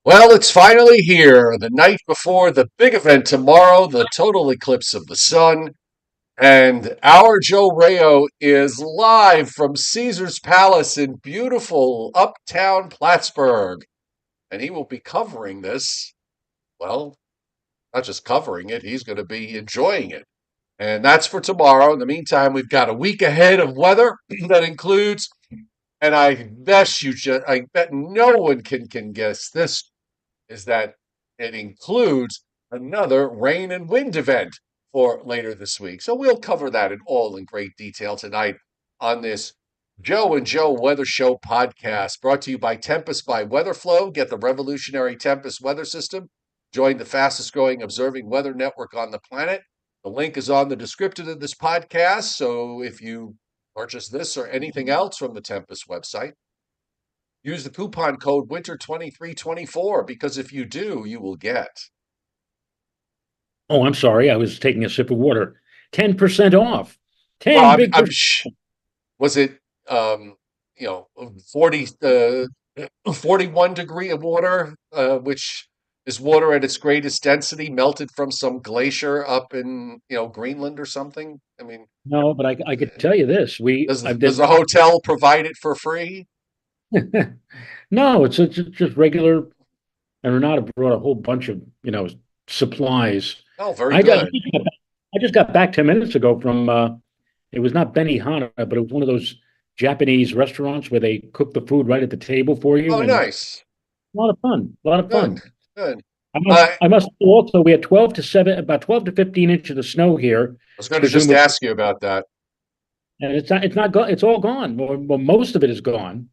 Well, it's finally here, the night before the big event tomorrow, the total eclipse of the sun. And our Joe Rayo is live from Caesar's Palace in beautiful uptown Plattsburgh. And he will be covering this. Well, not just covering it, he's going to be enjoying it. And that's for tomorrow. In the meantime, we've got a week ahead of weather that includes, and I bet no one can guess this is that it includes another rain and wind event for later this week. So we'll cover that in great detail tonight on this Joe and Joe Weather Show podcast, brought to you by Tempest by Weatherflow. Get the revolutionary Tempest weather system. Join the fastest growing observing weather network on the planet. The link is on the description of this podcast. So if you purchase this or anything else from the Tempest website, use the coupon code WINTER2324 because if you do, you will get. Oh, I'm sorry. I was taking a sip of water. 10% off. Well, 10 big percent. was it, um, you know, 40, 41 degree of water, which is water at its greatest density melted from some glacier up in, Greenland or something? I mean, No, but I could tell you this. does the hotel provide it for free? No, it's just regular. And Renata brought a whole bunch of, supplies. Oh, very I got, good. I just got back 10 minutes ago from, it was not Benihana, but it was one of those Japanese restaurants where they cook the food right at the table for you. Oh, And nice. a lot of fun, a lot of Good, fun. good. I must, I I must also, we had 12 to 7, about 12 to 15 inches of snow here, was going to just presumably. ask you about that. And it's not gone. It's all gone. Well, most of it is gone.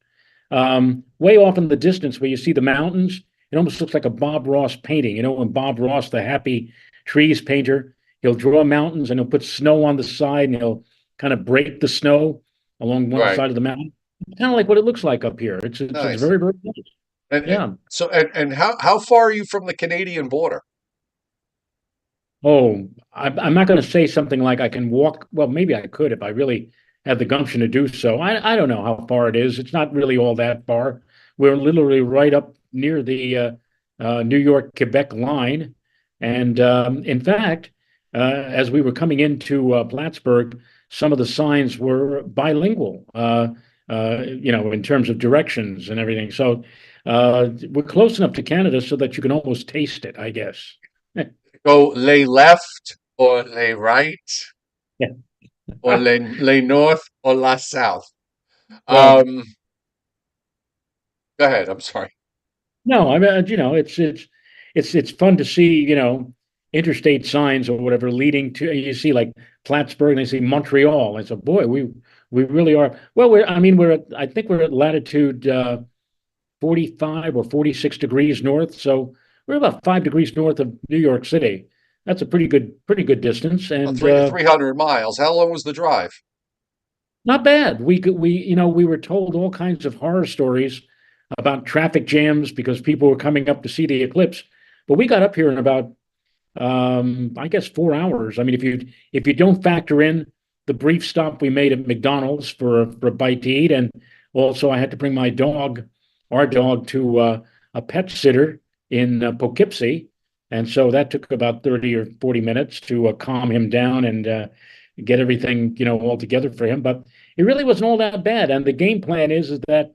Way off in the distance where you see the mountains, it almost looks like a Bob Ross painting. You know, when Bob Ross, the happy trees painter, he'll draw mountains and he'll put snow on the side and he'll kind of break the snow along one Right. side of the mountain. Kind of like what it looks like up here. It's Nice. very, very nice. And Yeah. so and how far are you from the Canadian border? Oh, I'm not going to say something like I can walk. Well, maybe I could if I really had the gumption to do so. I don't know how far it is. It's not really all that far. We're literally right up near the New York Quebec line. And in fact, as we were coming into Plattsburgh, some of the signs were bilingual, in terms of directions and everything. So we're close enough to Canada so that you can almost taste it, I guess. Go lay left or lay right Yeah. or lay north or la south? Well, Um, Go ahead. I'm sorry. no, I mean, it's fun to see, interstate signs or whatever leading to, you see like Plattsburgh and they see Montreal. I said, boy, we really are. Well, I think we're at latitude 45 or 46 degrees north. So we're about 5 degrees north of New York City. That's a pretty good distance. Oh, And 300 miles. How long was the drive? not bad. We were told all kinds of horror stories about traffic jams because people were coming up to see the eclipse. But we got up here in about, I guess, 4 hours. I mean, if you don't factor in the brief stop we made at McDonald's for a bite to eat, and also I had to bring our dog, to a pet sitter in Poughkeepsie, and so that took about 30 or 40 minutes to calm him down and get everything all together for him. But it really wasn't all that bad. And the game plan is that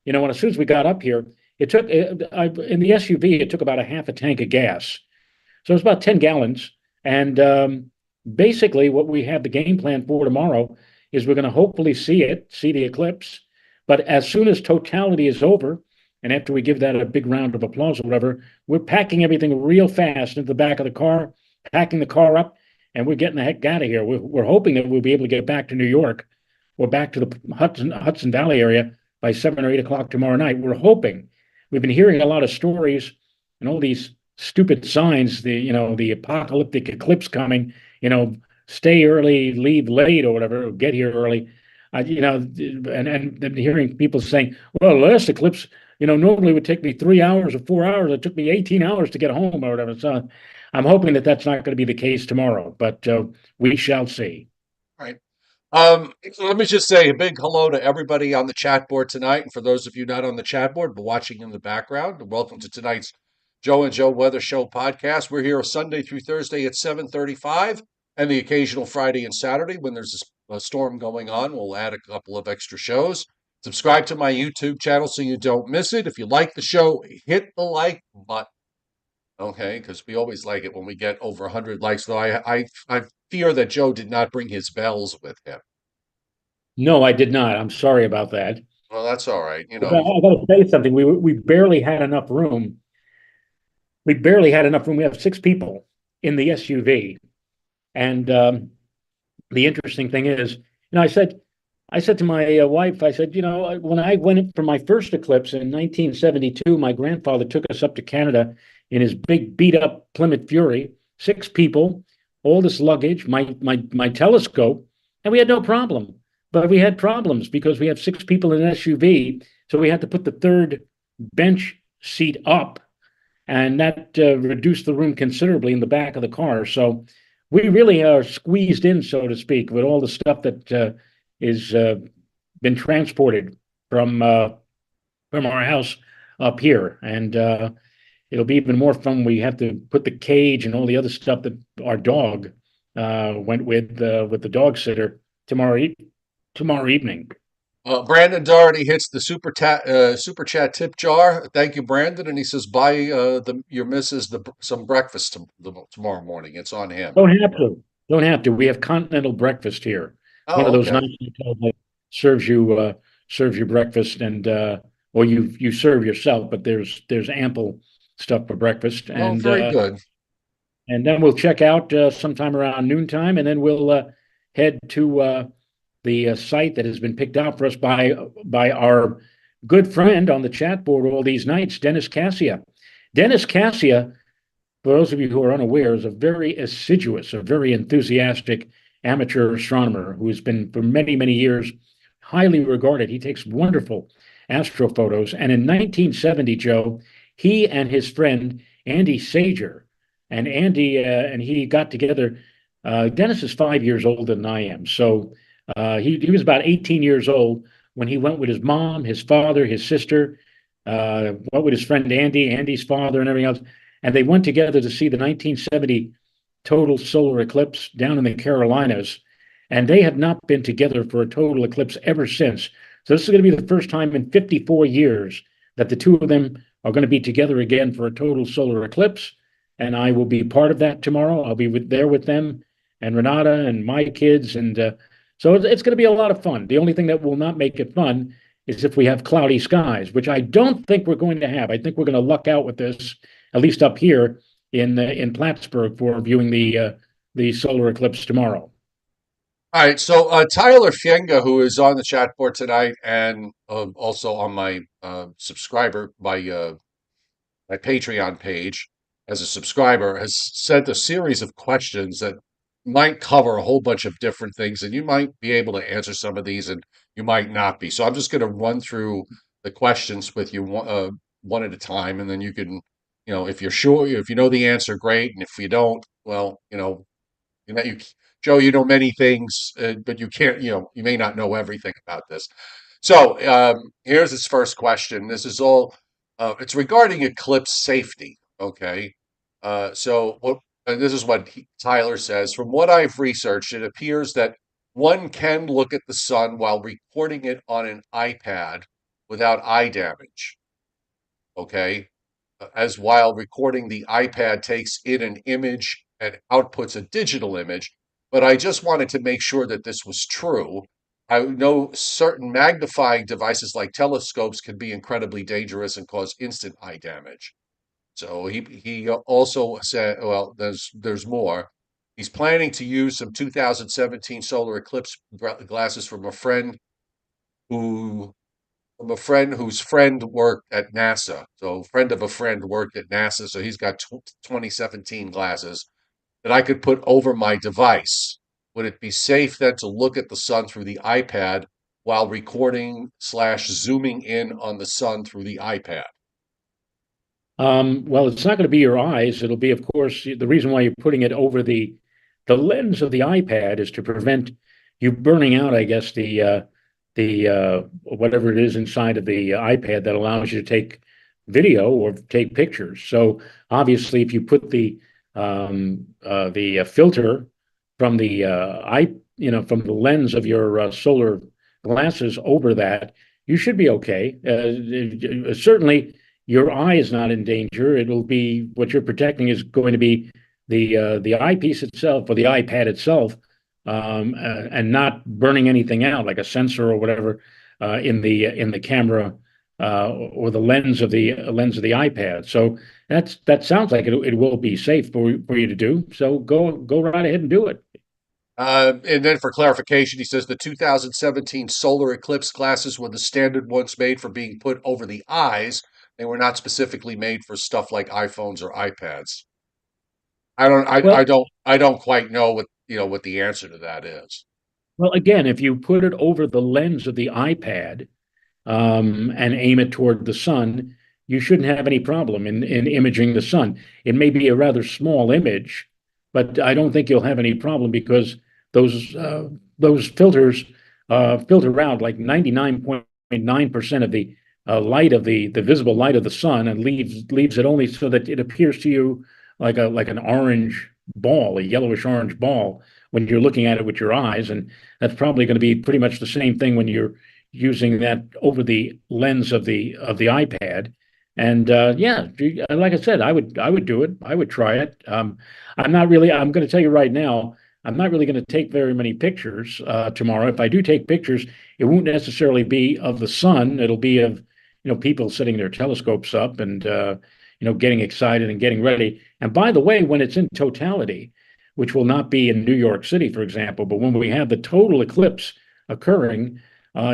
when as soon as we got up here, it took in the SUV it took about a half a tank of gas, so it's about 10 gallons. And basically, what we have the game plan for tomorrow is we're going to hopefully see the eclipse. But as soon as totality is over, and after we give that a big round of applause or whatever, we're packing everything real fast into the back of the car, packing the car up, and we're getting the heck out of here. We're hoping that we'll be able to get back to New York or back to the Hudson Valley area by 7 or 8 o'clock tomorrow night. We're hoping. We've been hearing a lot of stories and all these stupid signs, the apocalyptic eclipse coming, stay early, leave late or whatever, or get here early. And hearing people saying, well, last eclipse, normally would take me 3 hours or 4 hours. It took me 18 hours to get home or whatever. So I'm hoping that that's not going to be the case tomorrow, but we shall see. Right. Let me just say a big hello to everybody on the chat board tonight. And for those of you not on the chat board, but watching in the background, welcome to tonight's Joe and Joe Weather Show podcast. We're here Sunday through Thursday at 7:35, and the occasional Friday and Saturday when there's a storm going on, we'll add a couple of extra shows. Subscribe to my YouTube channel so you don't miss it. If you like the show, hit the like button. Okay, because we always like it when we get over 100 likes. Though I fear that Joe did not bring his bells with him. No, I did not. I'm sorry about that. Well, that's all right. You But know, I got to say something. We barely had enough room. We barely had enough room. We have six people in the SUV, and the interesting thing is, I said to my wife, I said, when I went in for my first eclipse in 1972, my grandfather took us up to Canada in his big beat up Plymouth Fury, six people, all this luggage, my telescope, and we had no problem. But we had problems because we have six people in an SUV, so we had to put the third bench seat up, and that reduced the room considerably in the back of the car. So we really are squeezed in, so to speak, with all the stuff that is been transported from uh, from our house up here, and it'll be even more fun. We have to put the cage and all the other stuff that our dog went with the dog sitter tomorrow evening. Brandon Doherty hits the super chat tip jar. Thank you, Brandon. And he says, buy your missus some breakfast tomorrow morning. It's on him. Don't have to. Don't have to. We have continental breakfast here. It's one of Oh, those okay. nice hotels that serves you breakfast, and or you serve yourself, but there's ample stuff for breakfast, Oh, very good. and then we'll check out sometime around noontime, and then we'll head to the site that has been picked out for us by our good friend on the chat board all these nights, Dennis Cassia. Dennis Cassia, for those of you who are unaware, is a very assiduous, a very enthusiastic amateur astronomer who has been for many, many years highly regarded. He takes wonderful astro photos. And in 1970, Joe, he and his friend Andy Sager, and Andy and he got together. Dennis is 5 years older than I am. So he was about 18 years old when he went with his mom, his father, his sister, went with his friend Andy, Andy's father, and everything else. And they went together to see the 1970 total solar eclipse down in the Carolinas. And they have not been together for a total eclipse ever since. So this is going to be the first time in 54 years that the two of them are going to be together again for a total solar eclipse. And I will be part of that tomorrow. I'll be there with them and Renata and my kids. And so it's going to be a lot of fun. The only thing that will not make it fun is if we have cloudy skies, which I don't think we're going to have. I think we're going to luck out with this, at least up here in Plattsburgh, for viewing the solar eclipse tomorrow. All right. So Tyler Fienga, who is on the chat board tonight and also on my subscriber, my Patreon page as a subscriber, has sent a series of questions that might cover a whole bunch of different things, and you might be able to answer some of these, and you might not be. So I'm just going to run through the questions with you one at a time, and then you can, if you're sure, if you know the answer, great, and if you don't, well, you, Joe, you know many things, but you can't, you may not know everything about this. So here's his first question. This is all, it's regarding eclipse safety. Okay. So what, and this is what Tyler says. From what I've researched, it appears that one can look at the sun while recording it on an iPad without eye damage. Okay. As while recording, the iPad takes in an image and outputs a digital image. But I just wanted to make sure that this was true. I know certain magnifying devices like telescopes can be incredibly dangerous and cause instant eye damage. So he also said, well, there's more. He's planning to use some 2017 solar eclipse glasses who from a friend whose friend worked at NASA. So, a friend of a friend worked at NASA. So, he's got 2017 glasses that I could put over my device. Would it be safe then to look at the sun through the iPad while recording slash zooming in on the sun through the iPad? Well, it's not going to be your eyes. It'll be, of course, the reason why you're putting it over the lens of the iPad is to prevent you're burning out, I guess, the whatever it is inside of the iPad that allows you to take video or take pictures. So obviously, if you put the filter from the from the lens of your solar glasses over that, you should be okay. Certainly, your eye is not in danger. It'll be what you're protecting is going to be the eyepiece itself or the iPad itself, and not burning anything out like a sensor or whatever in the camera or the lens of the iPad. So that sounds like it will be safe for you to do. So go right ahead and do it. And then for clarification, he says the 2017 solar eclipse glasses were the standard ones made for being put over the eyes. They were not specifically made for stuff like iPhones or iPads. Well, I don't quite know what the answer to that is. well, again, if you put it over the lens of the iPad, and aim it toward the sun, you shouldn't have any problem in imaging the sun. It may be a rather small image, but I don't think you'll have any problem because those filters filter out like 99.9% of the light of the visible light of the sun and leaves it only so that it appears to you like an orange ball, a yellowish orange ball when you're looking at it with your eyes. And that's probably going to be pretty much the same thing when you're using that over the lens of the iPad. And yeah, like I said, I would do it. I would try it. I'm not really. I'm going to tell you right now. I'm not really going to take very many pictures tomorrow. If I do take pictures, it won't necessarily be of the sun. It'll be of people setting their telescopes up and getting excited and getting ready. And by the way, when it's in totality, which will not be in New York City, for example, but when we have the total eclipse occurring,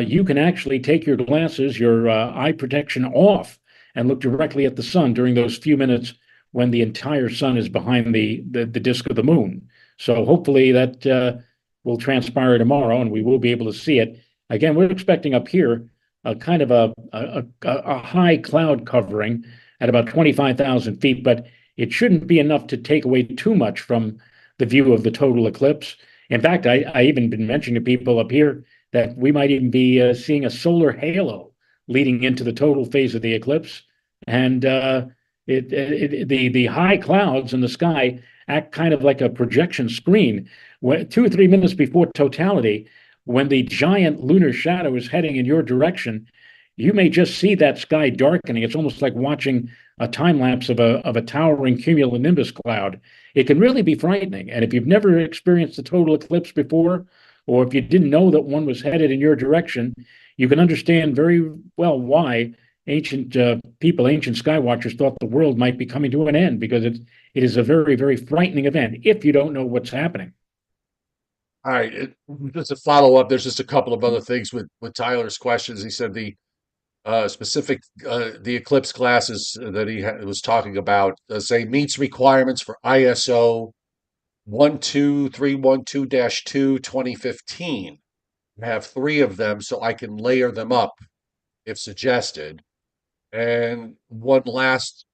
you can actually take your glasses, your eye protection off, and look directly at the sun during those few minutes when the entire sun is behind the disk of the moon. So hopefully that will transpire tomorrow, and we will be able to see it. Again, we're expecting up here a kind of a high cloud covering at about 25,000 feet, but it shouldn't be enough to take away too much from the view of the total eclipse. In fact, I even been mentioning to people up here that we might even be seeing a solar halo leading into the total phase of the eclipse. And the high clouds in the sky act kind of like a projection screen. 2 or 3 minutes before totality, when the giant lunar shadow is heading in your direction, you may just see that sky darkening. It's almost like watching a time lapse of a towering cumulonimbus cloud. It can really be frightening. And if you've never experienced a total eclipse before, or if you didn't know that one was headed in your direction, you can understand very well why ancient ancient skywatchers thought the world might be coming to an end, because it is a very, very frightening event if you don't know what's happening. All right, just a follow up. There's just a couple of other things with Tyler's questions. He said the eclipse classes that was talking about say meets requirements for ISO 12312-2 2015. I have three of them, so I can layer them up if suggested. And one last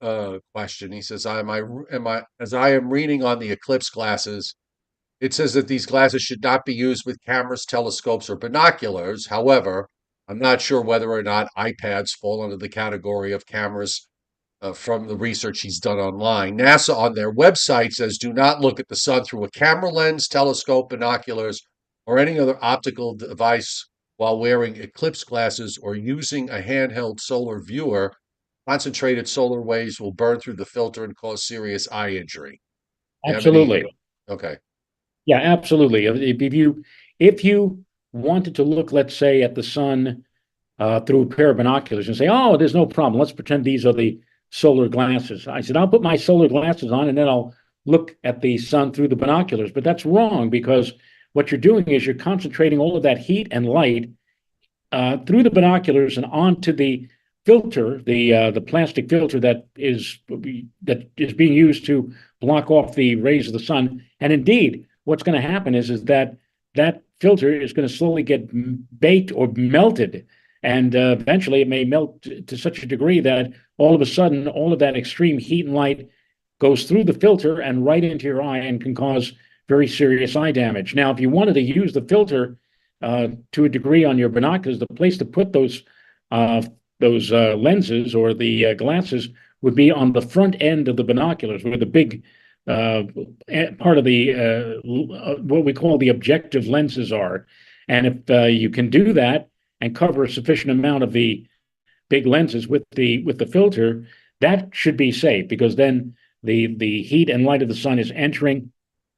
question. He says, as I am reading on the eclipse glasses, it says that these glasses should not be used with cameras, telescopes, or binoculars. However, I'm not sure whether or not iPads fall under the category of cameras from the research he's done online. NASA on their website says do not look at the sun through a camera lens, telescope, binoculars, or any other optical device while wearing eclipse glasses or using a handheld solar viewer. Concentrated solar waves will burn through the filter and cause serious eye injury. Do you have any? Absolutely. Okay. Yeah, absolutely. If you wanted to look, let's say, at the sun through a pair of binoculars and say, "Oh, there's no problem. Let's pretend these are the solar glasses." I said, "I'll put my solar glasses on and then I'll look at the sun through the binoculars." But that's wrong, because what you're doing is you're concentrating all of that heat and light through the binoculars and onto the filter, the plastic filter that is being used to block off the rays of the sun. And indeed, what's going to happen is that that filter is going to slowly get baked or melted, and eventually it may melt to such a degree that all of a sudden all of that extreme heat and light goes through the filter and right into your eye and can cause very serious eye damage. Now, if you wanted to use the filter to a degree on your binoculars, the place to put uh, those lenses or the glasses would be on the front end of the binoculars, where the big uh, part of the what we call the objective lenses are. And if you can do that and cover a sufficient amount of the big lenses with the filter, that should be safe because then the heat and light of the sun is entering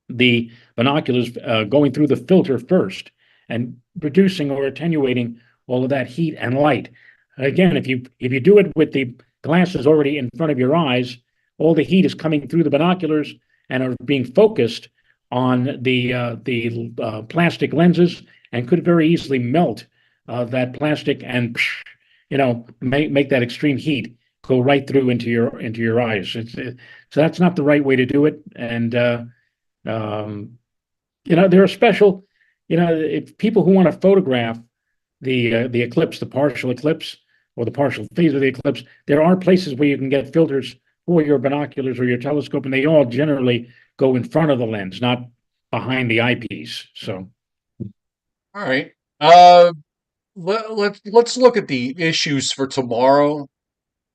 the binoculars, going through the filter first and reducing or attenuating all of that heat and light. Again, if you do it with the glasses already in front of your eyes, all the heat is coming through the binoculars and are being focused on the plastic lenses and could very easily melt that plastic and make that extreme heat go right through into your eyes. So that's not the right way to do it. And um, there are special, if people who want to photograph the eclipse, the partial eclipse, or the partial phase of the eclipse, there are places where you can get filters for your binoculars or your telescope, and they all generally go in front of the lens, not behind the eyepiece. So, All right. Let's look at the issues for tomorrow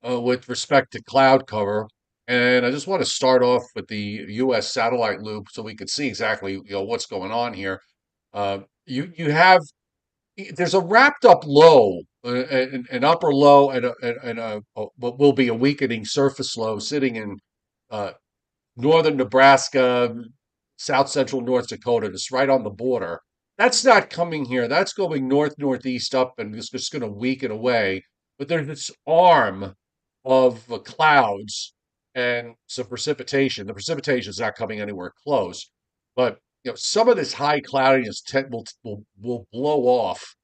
with respect to cloud cover. And I just want to start off with the U.S. satellite loop so we can see exactly what's going on here. You have there's a wrapped up low, an upper low, and what will be a weakening surface low sitting in uh, northern Nebraska, south central North Dakota, just right on the border. That's not coming here. That's going north northeast up, and it's just going to weaken away. But there's this arm of clouds and some precipitation. The precipitation is not coming anywhere close, but some of this high cloudiness will blow off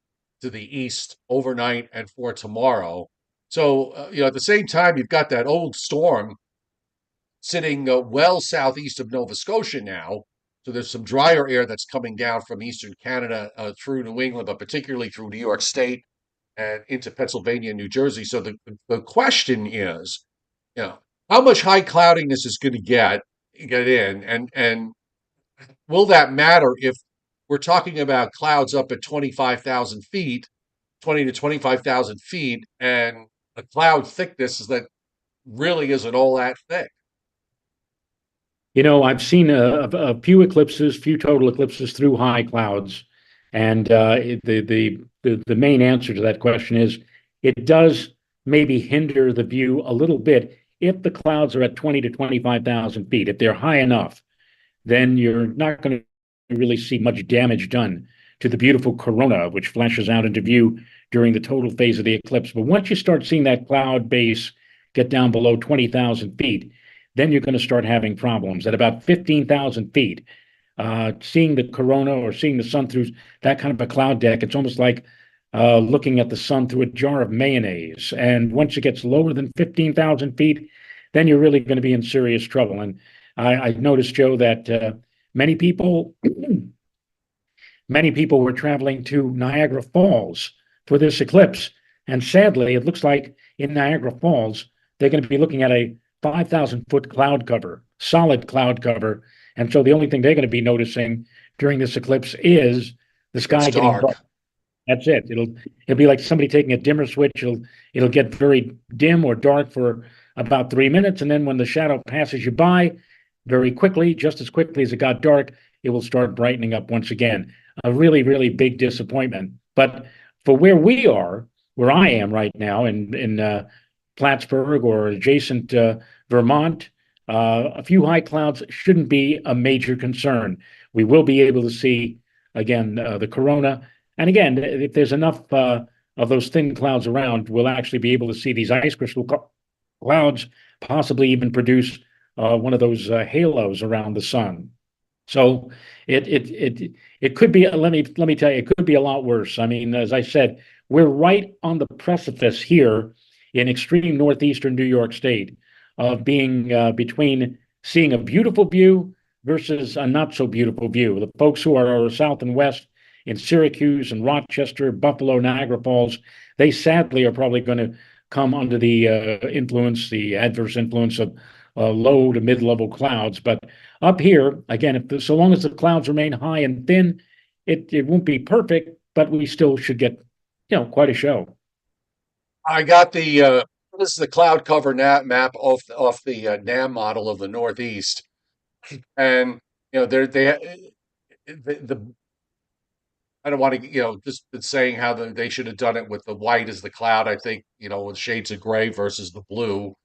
to the east overnight and for tomorrow. So at the same time, you've got that old storm sitting well southeast of Nova Scotia now. So there's some drier air that's coming down from eastern Canada through New England, but particularly through New York State and into Pennsylvania and New Jersey. So the question is, you know, how much high cloudiness is going to get in, and will that matter if we're talking about clouds up at 25,000 feet, 20 to 25,000 feet, and a cloud thickness that really isn't all that thick? I've seen a few eclipses, few total eclipses through high clouds, and the main answer to that question is it does maybe hinder the view a little bit if the clouds are at 20 to 25,000 feet. If they're high enough, then you're not going to really see much damage done to the beautiful corona, which flashes out into view during the total phase of the eclipse. But once you start seeing that cloud base get down below 20,000 feet, then you're going to start having problems. At about 15,000 feet, seeing the corona or seeing the sun through that kind of a cloud deck, it's almost like looking at the sun through a jar of mayonnaise. And once it gets lower than 15,000 feet, then you're really going to be in serious trouble. And I noticed, Joe, that many people many people were traveling to Niagara Falls for this eclipse. And sadly, it looks like in Niagara Falls, they're going to be looking at a 5,000-foot cloud cover, solid cloud cover. And so the only thing they're going to be noticing during this eclipse is the It's sky getting dark. dark. That's it. It'll be like somebody taking a dimmer switch. It'll get very dim or dark for about 3 minutes, and then when the shadow passes you by, very quickly, just as quickly as it got dark, it will start brightening up once again. A really, really big disappointment. But for where we are, where I am right now in Plattsburgh or adjacent Vermont, a few high clouds shouldn't be a major concern. We will be able to see again the corona, and again, if there's enough of those thin clouds around, we'll actually be able to see these ice crystal clouds, possibly even produce one of those halos around the sun. So it could be. Let me tell you, it could be a lot worse. I mean, as I said, we're right on the precipice here in extreme northeastern New York State of being between seeing a beautiful view versus a not so beautiful view. The folks who are south and west in Syracuse and Rochester, Buffalo, Niagara Falls, they sadly are probably going to come under the adverse influence of low to mid-level clouds. But up here, again, so long as the clouds remain high and thin, it won't be perfect, but we still should get, quite a show. I got this is the cloud cover map off the NAM model of the Northeast, and the I don't want to, just saying how they should have done it with the white as the cloud. I think, with shades of gray versus the blue,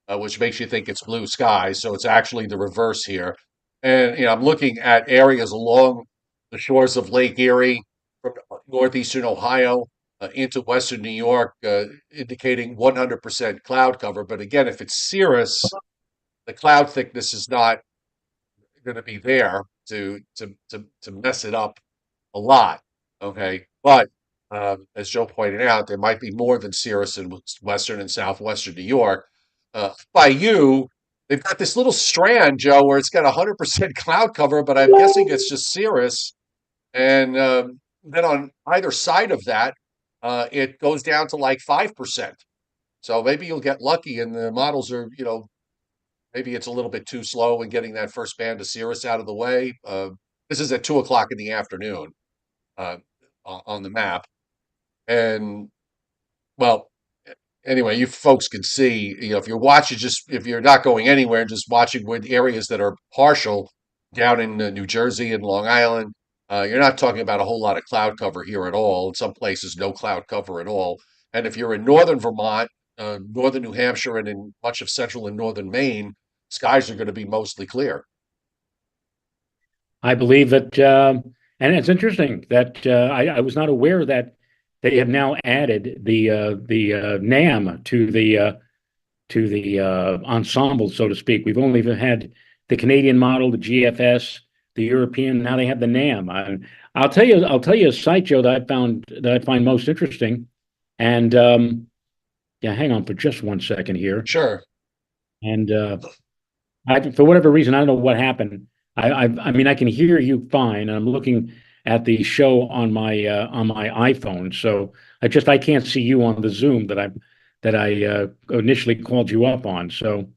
which makes you think it's blue skies. So it's actually the reverse here. And, I'm looking at areas along the shores of Lake Erie from northeastern Ohio into western New York, indicating 100% cloud cover. But again, if it's cirrus, the cloud thickness is not going to be there to mess it up a lot. Okay, but as Joe pointed out, there might be more than cirrus in western and southwestern New York. By you, they've got this little strand, Joe, where it's got 100% cloud cover, but I'm guessing it's just cirrus. And then on either side of that, it goes down to like 5%. So maybe you'll get lucky, and the models are, maybe it's a little bit too slow in getting that first band of cirrus out of the way. This is at 2 o'clock in the afternoon uh, on the map. And well, anyway, you folks can see, if you're watching, just if you're not going anywhere, just watching with areas that are partial down in New Jersey and Long Island, you're not talking about a whole lot of cloud cover here at all. In some places, no cloud cover at all. And if you're in northern Vermont, northern New Hampshire, and in much of central and northern Maine, skies are going to be mostly clear. I believe that, and it's interesting that I was not aware that they have now added the NAM to the ensemble, so to speak. We've only had the Canadian model, the GFS, the European. Now they have the NAM. I'll tell you a site, Joe, that I find most interesting. And yeah, hang on for just one second here. Sure. And for whatever reason, I don't know what happened. I mean, I can hear you fine. And I'm looking at the show on my iPhone, so I can't see you on the Zoom that I initially called you up on. So,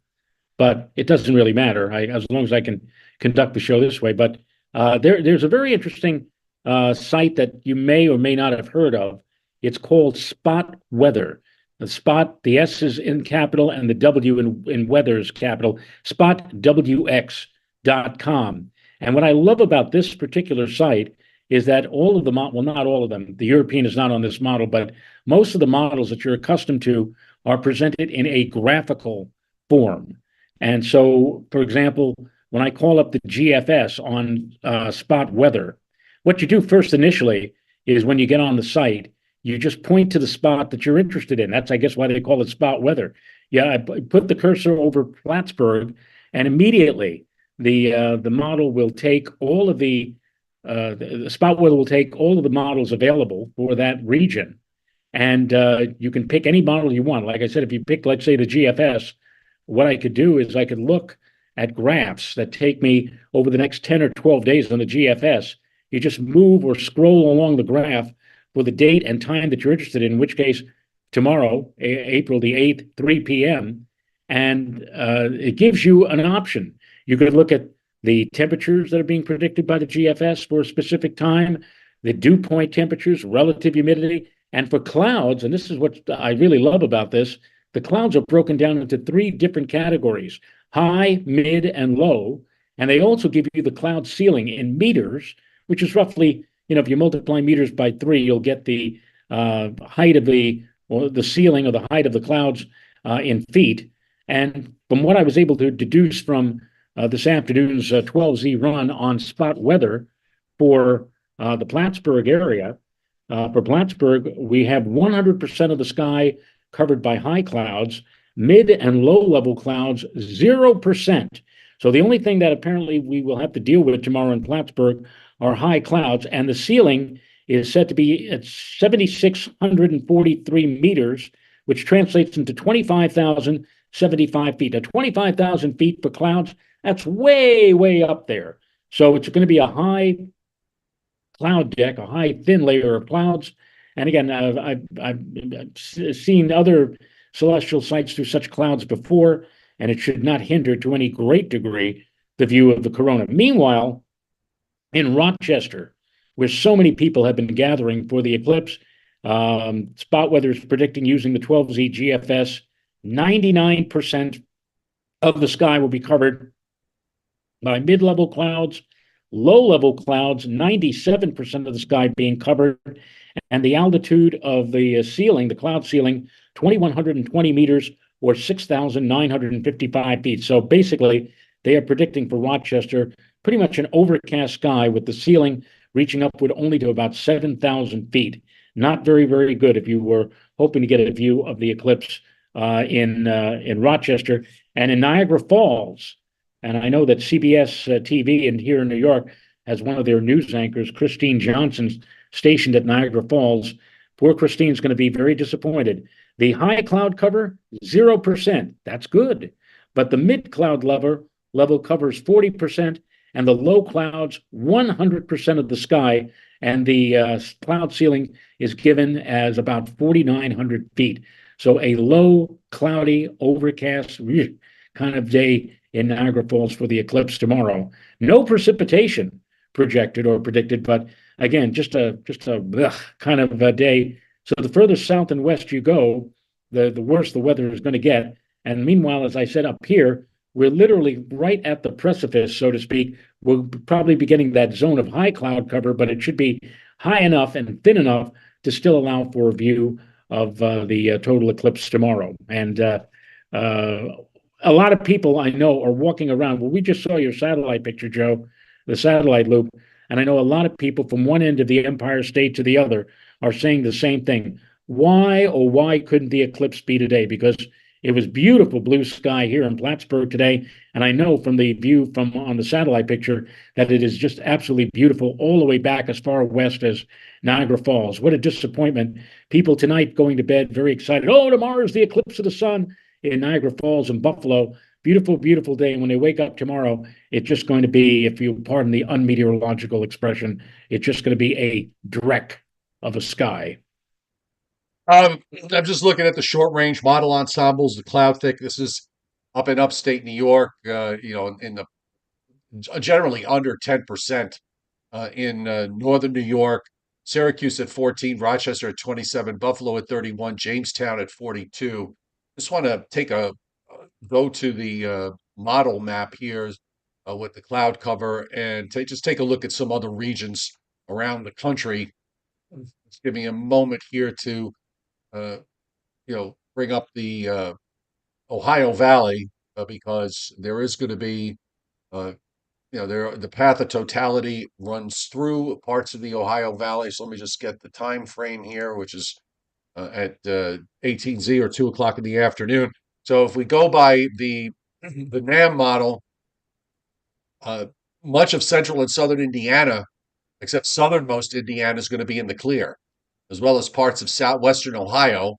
but it doesn't really matter. As long as I can conduct the show this way. But there's a very interesting site that you may or may not have heard of. It's called Spot Weather. The spot, the S is in capital and the W in weather is capital, spotwx.com. And what I love about this particular site is that all of the, well, not all of them, the European is not on this model, but most of the models that you're accustomed to are presented in a graphical form. And so, for example, when I call up the GFS on Spot Weather, what you do first initially is when you get on the site, you just point to the spot that you're interested in. That's, I guess, why they call it Spot Weather. Yeah, I put the cursor over Plattsburgh, and immediately the model will take all of the Spot Weather will take all of the models available for that region, and you can pick any model you want. Like I said, if you pick, let's say, the GFS, what I could do is I could look at graphs that take me over the next 10 or 12 days on the GFS. You just move or scroll along the graph for the date and time that you're interested in which case, tomorrow, April the 8th, 3 p.m., and it gives you an option. You could look at the temperatures that are being predicted by the GFS for a specific time, the dew point temperatures, relative humidity, and for clouds, and this is what I really love about this, the clouds are broken down into 3 different categories: high, mid, and low. And they also give you the cloud ceiling in meters, which is roughly, if you multiply meters by 3, you'll get the height of or the ceiling or the height of the clouds in feet. And from what I was able to deduce from this afternoon's 12Z run on Spot Weather for the Plattsburgh area, for Plattsburgh, we have 100% of the sky covered by high clouds, mid and low level clouds, 0%. So the only thing that apparently we will have to deal with tomorrow in Plattsburgh are high clouds, and the ceiling is said to be at 7,643 meters, which translates into 25,075 feet. Now, 25,000 feet for clouds, that's way, way up there. So it's going to be a high cloud deck, a high thin layer of clouds. And again, I've seen other celestial sights through such clouds before, and it should not hinder to any great degree the view of the corona. Meanwhile, in Rochester, where so many people have been gathering for the eclipse, spot weather is predicting using the 12Z GFS, 99% of the sky will be covered by mid-level clouds, low-level clouds, 97% of the sky being covered, and the altitude of the ceiling, the cloud ceiling, 2,120 meters or 6,955 feet. So basically, they are predicting for Rochester pretty much an overcast sky with the ceiling reaching upward only to about 7,000 feet. Not very, very good if you were hoping to get a view of the eclipse in Rochester and in Niagara Falls. And I know that CBS TV and here in New York has one of their news anchors, Christine Johnson, stationed at Niagara Falls. Poor Christine's going to be very disappointed. The high cloud cover, 0%. That's good. But the mid cloud level covers 40%, and the low clouds, 100% of the sky. And the cloud ceiling is given as about 4,900 feet. So a low, cloudy, overcast kind of day in Niagara Falls for the eclipse tomorrow. No precipitation projected or predicted, but again, just a kind of a day. So the further south and west you go, the worse the weather is going to get. And meanwhile, as I said up here, we're literally right at the precipice, so to speak. We'll probably be getting that zone of high cloud cover, but it should be high enough and thin enough to still allow for a view of the total eclipse tomorrow. And a lot of people I know are walking around. Well, we just saw your satellite picture, Joe, the satellite loop. And I know a lot of people from one end of the Empire State to the other are saying the same thing. Why, oh, why couldn't the eclipse be today? Because it was beautiful blue sky here in Plattsburgh today. And I know from the view from on the satellite picture that it is just absolutely beautiful all the way back as far west as Niagara Falls. What a disappointment. People tonight going to bed very excited. Oh, tomorrow's the eclipse of the sun in Niagara Falls and Buffalo. Beautiful, beautiful day. And when they wake up tomorrow, it's just going to be, if you pardon the unmeteorological expression, it's just going to be a dreck of a sky. I'm just looking at the short range model ensembles, the cloud thicknesses up in upstate New York, in the generally under 10% in northern New York, Syracuse at 14, Rochester at 27, Buffalo at 31, Jamestown at 42. Just want to go to the model map here with the cloud cover and just take a look at some other regions around the country. Just give me a moment here to uh, bring up the Ohio Valley because there is going to be, the path of totality runs through parts of the Ohio Valley. So let me just get the time frame here, which is at 18Z or 2 o'clock in the afternoon. So if we go by the NAM model, uh, much of central and southern Indiana, except southernmost Indiana, is going to be in the clear, as well as parts of southwestern Ohio.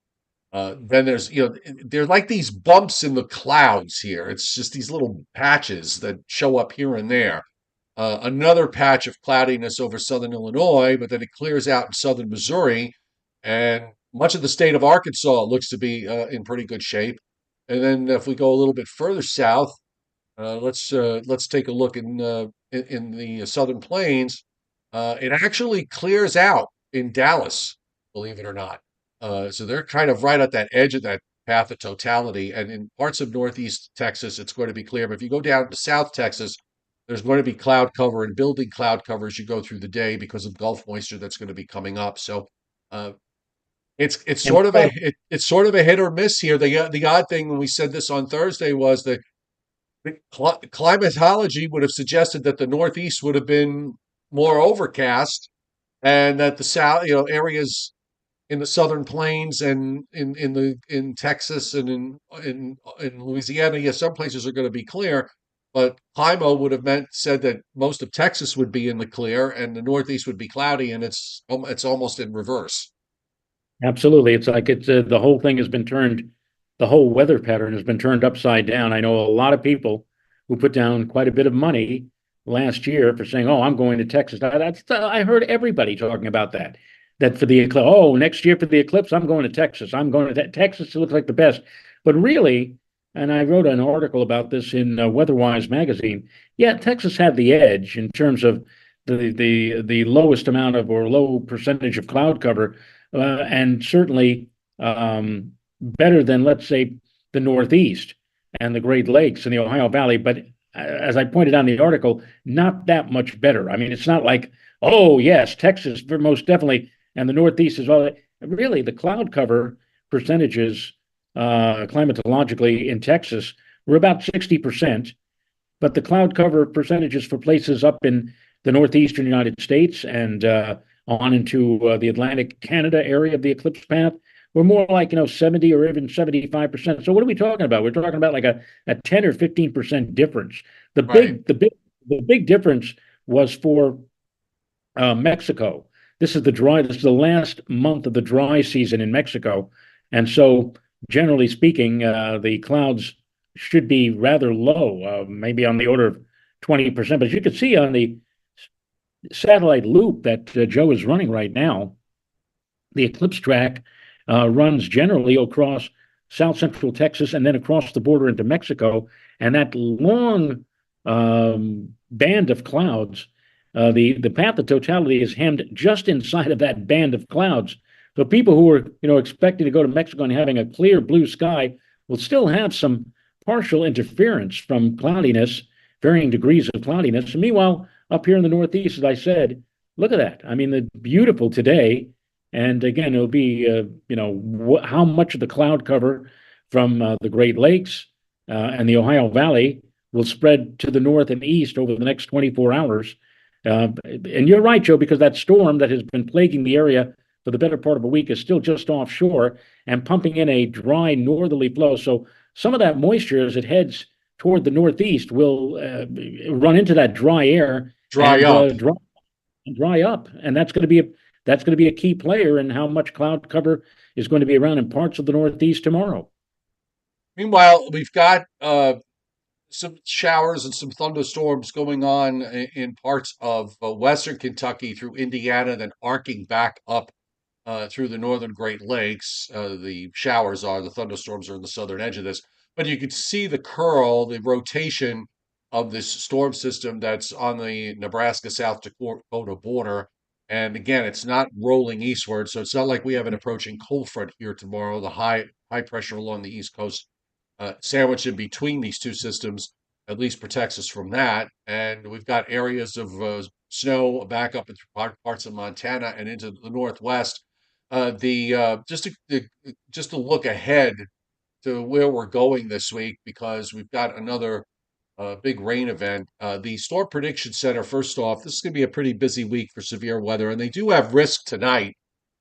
Then there's like these bumps in the clouds here. It's just these little patches that show up here and there. Another patch of cloudiness over southern Illinois, but then it clears out in southern Missouri, and much of the state of Arkansas looks to be in pretty good shape. And then if we go a little bit further south, let's take a look in the Southern Plains. It actually clears out in Dallas, believe it or not. So they're kind of right at that edge of that path of totality. And in parts of Northeast Texas, it's going to be clear. But if you go down to South Texas, there's going to be cloud cover and building cloud cover as you go through the day because of Gulf moisture that's going to be coming up. So uh, it's And sort of it's sort of a hit or miss here. The odd thing when we said this on Thursday was that climatology would have suggested that the Northeast would have been more overcast, and that the south, areas in the southern plains and in Texas and in Louisiana, yes, some places are going to be clear, but Climo would have said that most of Texas would be in the clear and the Northeast would be cloudy, and it's almost in reverse. absolutely. It's like the whole thing has been turned, the whole weather pattern has been turned upside down. I know a lot of people who put down quite a bit of money last year for saying, "Oh, I'm going to Texas." I heard everybody talking about that. That for the eclipse, oh, next year for the eclipse, I'm going to Texas. I'm going to Texas. It looks like the best, but really, and I wrote an article about this in WeatherWise magazine. Yeah, Texas had the edge in terms of the lowest amount of or low percentage of cloud cover, and certainly better than, let's say, the Northeast and the Great Lakes and the Ohio Valley. But as I pointed out in the article, not that much better. I mean, it's not like, oh yes, Texas most definitely, and the Northeast is all. Really, the cloud cover percentages climatologically in Texas were about 60%, but the cloud cover percentages for places up in the northeastern United States and on into the Atlantic Canada area of the eclipse path were more like 70 or even 75%. So what are we talking about? We're talking about like a 10 or 15% difference. The Right. big the big the big difference was for Mexico. This is the last month of the dry season in Mexico, and so generally speaking, the clouds should be rather low, maybe on the order of 20%. But as you can see on the satellite loop that Joe is running right now, the eclipse track runs generally across south central Texas and then across the border into Mexico. And that long band of clouds, the path of totality is hemmed just inside of that band of clouds. So people who are expecting to go to Mexico and having a clear blue sky will still have some partial interference from cloudiness, varying degrees of cloudiness. And meanwhile, up here in the Northeast, as I said, look at that. I mean, the beautiful today, and again, it'll be, how much of the cloud cover from the Great Lakes and the Ohio Valley will spread to the north and east over the next 24 hours. And you're right, Joe, because that storm that has been plaguing the area for the better part of a week is still just offshore and pumping in a dry northerly flow. So some of that moisture, as it heads toward the northeast, will run into that dry air Dry and up. dry up, and that's going to be a key player in how much cloud cover is going to be around in parts of the Northeast tomorrow. Meanwhile, we've got some showers and some thunderstorms going on in parts of western Kentucky through Indiana, then arcing back up through the northern Great Lakes. The showers are, the thunderstorms are in the southern edge of this. But you can see the curl, the rotation of this storm system that's on the Nebraska South Dakota border. And again, it's not rolling eastward, so it's not like we have an approaching cold front here tomorrow. The high pressure along the East Coast, sandwiched in between these two systems, at least protects us from that. And we've got areas of snow back up into parts of Montana and into the Northwest. The just to look ahead to where we're going this week, because we've got another big rain event. The Storm Prediction Center, first off, this is going to be a pretty busy week for severe weather, and they do have risk tonight.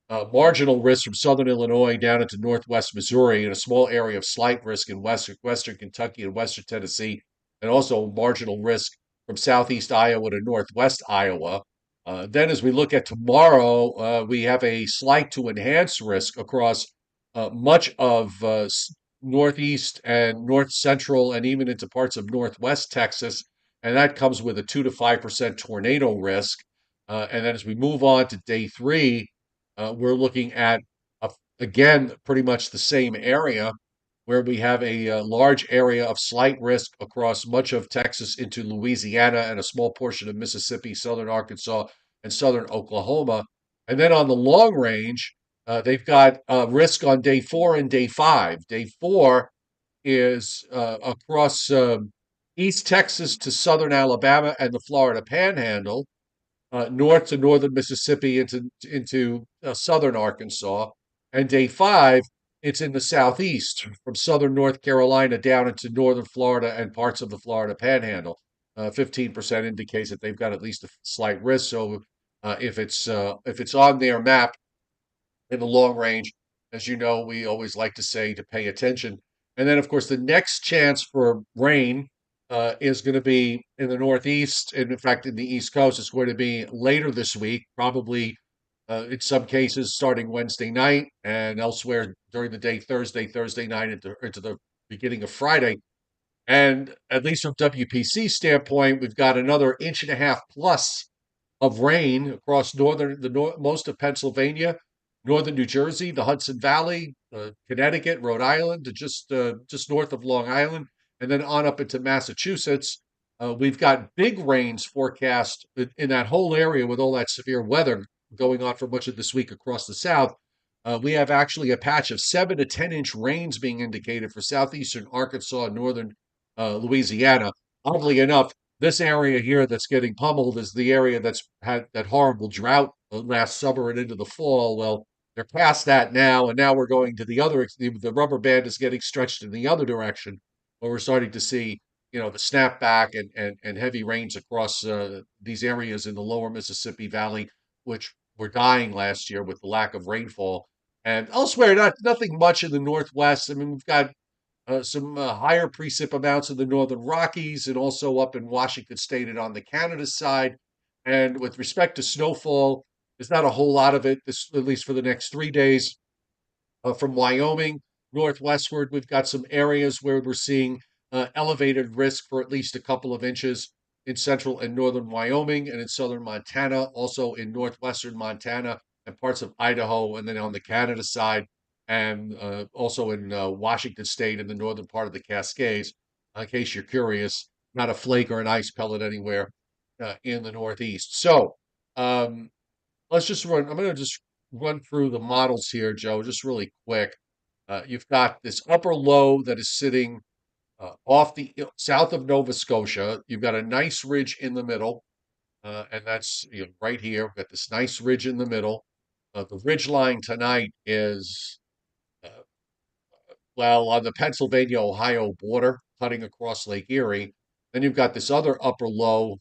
Marginal risk from southern Illinois down into northwest Missouri, and a small area of slight risk in western Kentucky and western Tennessee, and also marginal risk from southeast Iowa to northwest Iowa. Then, as we look at tomorrow, we have a slight to enhanced risk across much of northeast and north central, and even into parts of northwest Texas, and that comes with a 2 to 5% tornado risk. And then, as we move on to day three, we're looking at, a, again, pretty much the same area where we have a large area of slight risk across much of Texas into Louisiana and a small portion of Mississippi, southern Arkansas, and southern Oklahoma. And then on the long range, they've got risk on day four and day five. Day four is across East Texas to southern Alabama and the Florida Panhandle, north to northern Mississippi into southern Arkansas, and day five it's in the southeast from southern North Carolina down into northern Florida and parts of the Florida Panhandle. 15% indicates that they've got at least a slight risk. So if it's on their map in the long range, as you know, we always like to say to pay attention. And then, of course, the next chance for rain is going to be in the Northeast. And in fact, in the East Coast, it's going to be later this week, probably in some cases starting Wednesday night and elsewhere during the day, Thursday night into the beginning of Friday. And at least from WPC standpoint, we've got another inch and a half plus of rain across most of Pennsylvania, northern New Jersey, the Hudson Valley, Connecticut, Rhode Island, to just north of Long Island, and then on up into Massachusetts. We've got big rains forecast in that whole area with all that severe weather going on for much of this week across the South. We have actually a patch of 7 to 10 inch rains being indicated for southeastern Arkansas and northern Louisiana. Oddly enough, this area here that's getting pummeled is the area that's had that horrible drought last summer and into the fall. Well, they're past that now, and now we're going to the other. The rubber band is getting stretched in the other direction, where we're starting to see, the snapback and heavy rains across these areas in the lower Mississippi Valley, which were dying last year with the lack of rainfall. And elsewhere, nothing much in the Northwest. I mean, we've got some higher precip amounts in the northern Rockies and also up in Washington State and on the Canada side. And with respect to snowfall, there's not a whole lot of it, at least for the next 3 days. From Wyoming northwestward, we've got some areas where we're seeing elevated risk for at least a couple of inches in central and northern Wyoming and in southern Montana, also in northwestern Montana and parts of Idaho, and then on the Canada side, and also in Washington State and the northern part of the Cascades. In case you're curious, not a flake or an ice pellet anywhere in the Northeast. So um, let's just run. I'm going to just run through the models here, Joe, just really quick. You've got this upper low that is sitting off the south of Nova Scotia. You've got a nice ridge in the middle, and that's right here. We've got this nice ridge in the middle. The ridge line tonight is uh, well on the Pennsylvania-Ohio border, cutting across Lake Erie. Then you've got this other upper low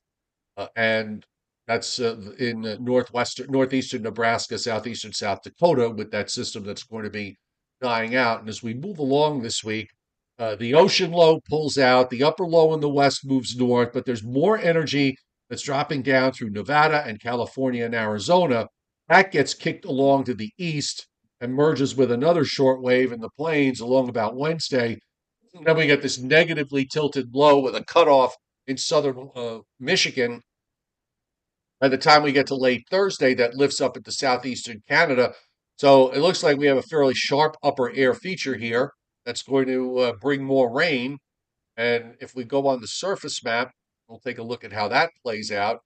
and that's in northeastern Nebraska, southeastern South Dakota, with that system that's going to be dying out. And as we move along this week, the ocean low pulls out, the upper low in the west moves north, but there's more energy that's dropping down through Nevada and California and Arizona. That gets kicked along to the east and merges with another short wave in the plains along about Wednesday. And then we get this negatively tilted low with a cutoff in southern Michigan. By the time we get to late Thursday, that lifts up into southeastern Canada. So it looks like we have a fairly sharp upper air feature here that's going to bring more rain. And if we go on the surface map, we'll take a look at how that plays out.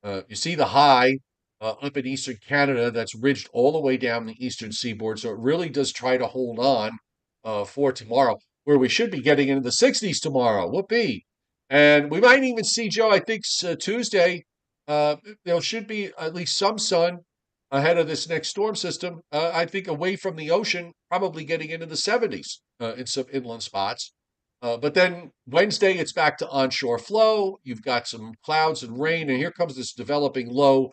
You see the high up in eastern Canada that's ridged all the way down the eastern seaboard. So it really does try to hold on for tomorrow, where we should be getting into the 60s tomorrow. Whoopee. And we might even see, Joe, I think Tuesday, there should be at least some sun ahead of this next storm system. I think away from the ocean, probably getting into the 70s in some inland spots. But then Wednesday, it's back to onshore flow. You've got some clouds and rain, and here comes this developing low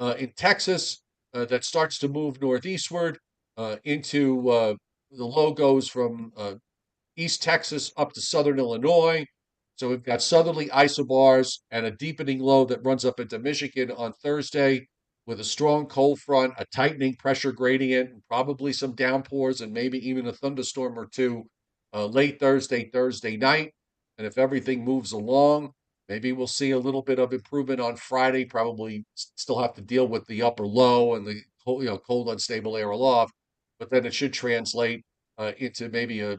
in Texas that starts to move northeastward into the low goes from East Texas up to southern Illinois. So we've got southerly isobars and a deepening low that runs up into Michigan on Thursday with a strong cold front, a tightening pressure gradient, and probably some downpours and maybe even a thunderstorm or two late Thursday night. And if everything moves along, maybe we'll see a little bit of improvement on Friday. Probably still have to deal with the upper low and the cold, unstable air aloft, but then it should translate into maybe a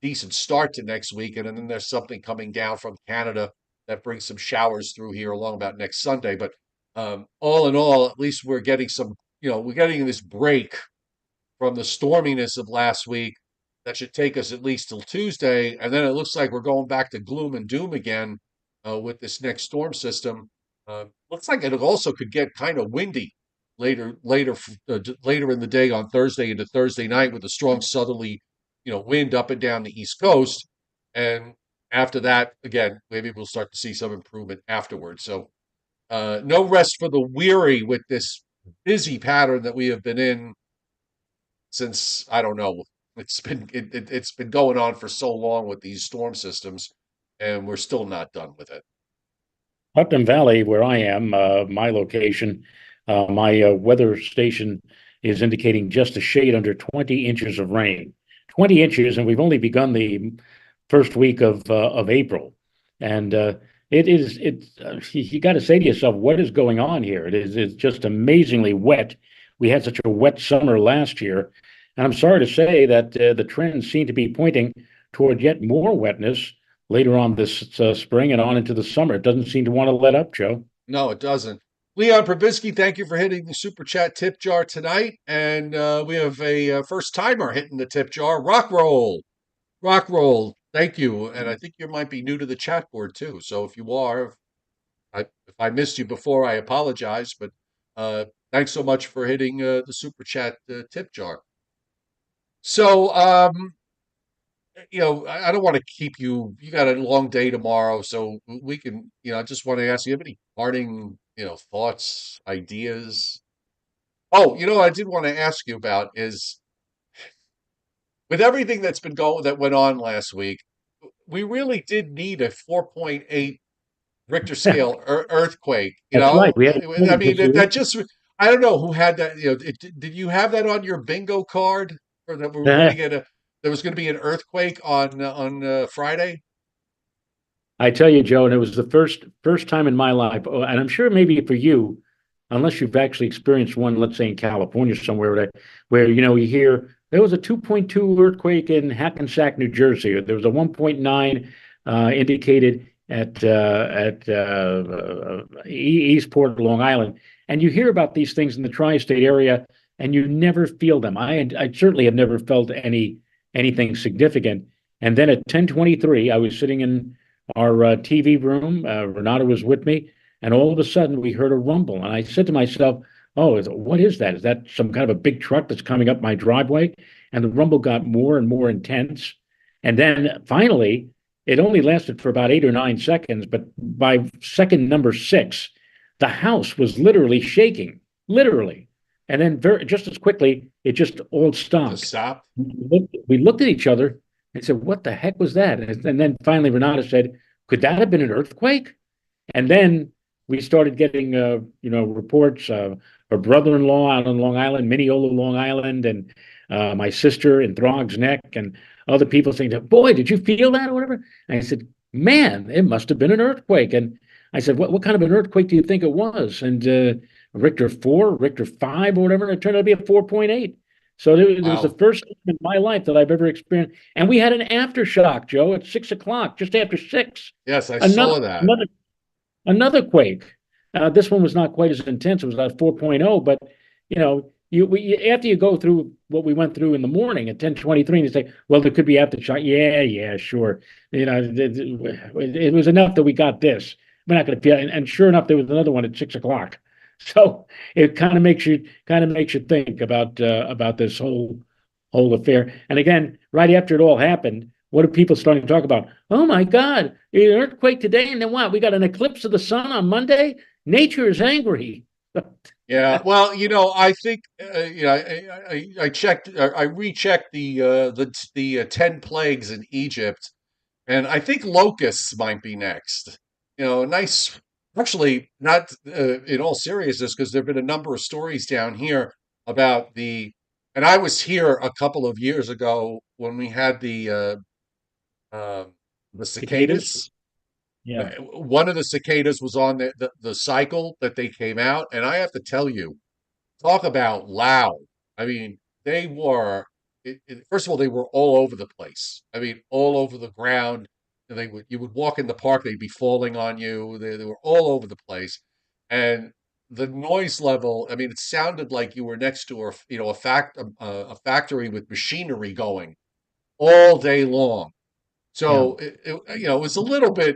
decent start to next week. And then there's something coming down from Canada that brings some showers through here along about next Sunday. But all in all, at least we're getting we're getting this break from the storminess of last week that should take us at least till Tuesday. And then it looks like we're going back to gloom and doom again with this next storm system. Looks like it also could get kind of windy later in the day on Thursday into Thursday night with a strong southerly, wind up and down the East Coast. And after that, again, maybe we'll start to see some improvement afterwards. So no rest for the weary with this busy pattern that we have been in since I don't know. It's been going on for so long with these storm systems, and we're still not done with it. Putnam Valley, where I am, my location, my weather station is indicating just a shade under 20 inches of rain. 20 inches, and we've only begun the first week of April. And you got to say to yourself, what is going on here? It's just amazingly wet we had such a wet summer last year. And I'm sorry to say that the trends seem to be pointing toward yet more wetness later on this spring and on into the summer. It doesn't seem to want to let up, Joe. No, it doesn't. Leon Probisky, thank you for hitting the super chat tip jar tonight. And we have a first timer hitting the tip jar. Rock roll, rock roll. Thank you. And I think you might be new to the chat board too. So if you are, if I missed you before, I apologize. But thanks so much for hitting the super chat tip jar. So I don't want to keep you. You got a long day tomorrow, so we can. I just want to ask you, have any parting, thoughts, ideas? Oh, I did want to ask you about is with everything that went on last week, we really did need a 4.8 Richter scale earthquake. That's right. We had I a mean, this year. that just. I don't know who had that. Did you have that on your bingo card, or that we were going to get a? There was going to be an earthquake on Friday. I tell you, Joe, and it was the first time in my life, and I'm sure maybe for you, unless you've actually experienced one, let's say in California somewhere, where you hear there was a 2.2 earthquake in Hackensack, New Jersey, or there was a 1.9 indicated at Eastport, Long Island, and you hear about these things in the tri-state area, and you never feel them. I certainly have never felt anything significant. And then at 10:23, I was sitting in our TV room. Renata was with me, and all of a sudden we heard a rumble. And I said to myself, "Oh, what is that? Is that some kind of a big truck that's coming up my driveway?" And the rumble got more and more intense. And then finally, it only lasted for about 8 or 9 seconds. But by second number six, the house was literally shaking, literally. And then just as quickly, it just all Just stopped. stop. We looked at each other and said, "What the heck was that?" And then finally, Renata said, "Could that have been an earthquake?" And then we started getting, reports. Her brother-in-law out on Long Island, Mineola, Long Island, and my sister in Throgs Neck, and other people saying, "Boy, did you feel that or whatever?" And I said, "Man, it must have been an earthquake." And I said, "What kind of an earthquake do you think it was?" And Richter 4, Richter 5, or whatever. And it turned out to be a 4.8. So it was the Wow. first time in my life that I've ever experienced. And we had an aftershock, Joe, at 6 o'clock, just after six. Yes, I Another saw that. another another quake. This one was not quite as intense. It was about 4.0, but after you go through what we went through in the morning at 10:23, and you say, "Well, there could be aftershock." Yeah, yeah, sure. It was enough that we got this. We're not going to feel, and sure enough, there was another one at 6 o'clock. So it kind of makes you think about this whole affair. And again, right after it all happened, what are people starting to talk about? Oh my God, an earthquake today, and then what? We got an eclipse of the sun on Monday. Nature is angry. Yeah. Well, I think I checked. I rechecked the 10 plagues in Egypt, and I think locusts might be next. Nice. Actually, not in all seriousness, because there've been a number of stories down here about and I was here a couple of years ago when we had uh, the Cicadas? cicadas. Yeah. One of the cicadas was on the cycle that they came out, and I have to tell you, talk about loud. I mean, they were. First of all, they were all over the place. I mean, all over the ground. You would walk in the park, they'd be falling on you. They were all over the place, and the noise level. I mean, it sounded like you were next to a factory with machinery going all day long. Yeah. So it was a little bit,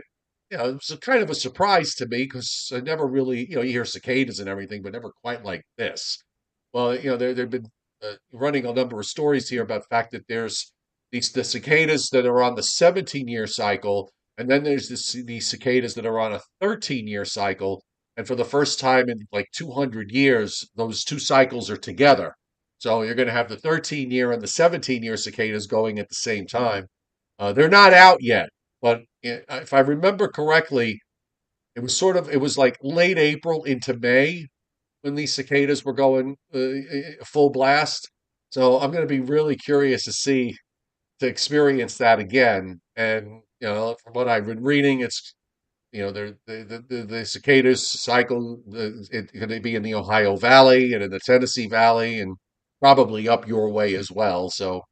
it was a kind of a surprise to me because I never really, you hear cicadas and everything, but never quite like this. Well, they've been running a number of stories here about the fact that there's the cicadas that are on the 17-year cycle, and then there's these cicadas that are on a 13-year cycle, and for the first time in like 200 years, those two cycles are together. So you're going to have the 13-year and the 17-year cicadas going at the same time. They're not out yet, but if I remember correctly, it was like late April into May when these cicadas were going full blast. So I'm going to be really curious to experience that again. And from what I've been reading, the cicadas cycle. It going to be in the Ohio Valley and in the Tennessee Valley and probably up your way as well. So